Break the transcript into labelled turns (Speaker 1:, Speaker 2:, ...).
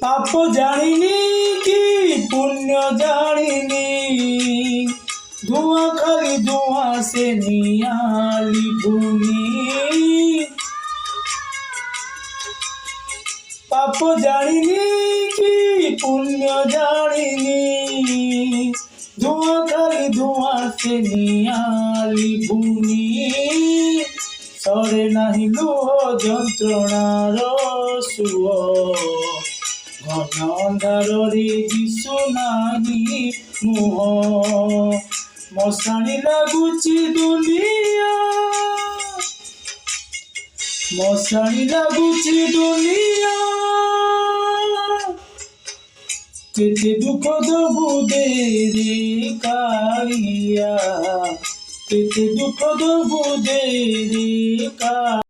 Speaker 1: পাপ জানিনি কি পুণ্য জানিনি, ধোঁয়া খালি ধোঁয়া সে নিয়ালি ভূমি। পাপ জানিনি কি পুণ্য জানিনি, ধোঁয়া খালি ধোঁয়া সে নিয়ালি ভূমি। সরে নাহি লুহ যন্ত্রণার সুয়, ঘন অন্ধারে দিশু নাহি মুহ। মশাଣି লাগুଛି দুনিয়া, মশাଣି লাগুଛି দুনিয়া। কেতে দুঃখ দবু দে রে কাଳିয়া, কেতে দুঃখ দবু দে রে কাଳିয়া।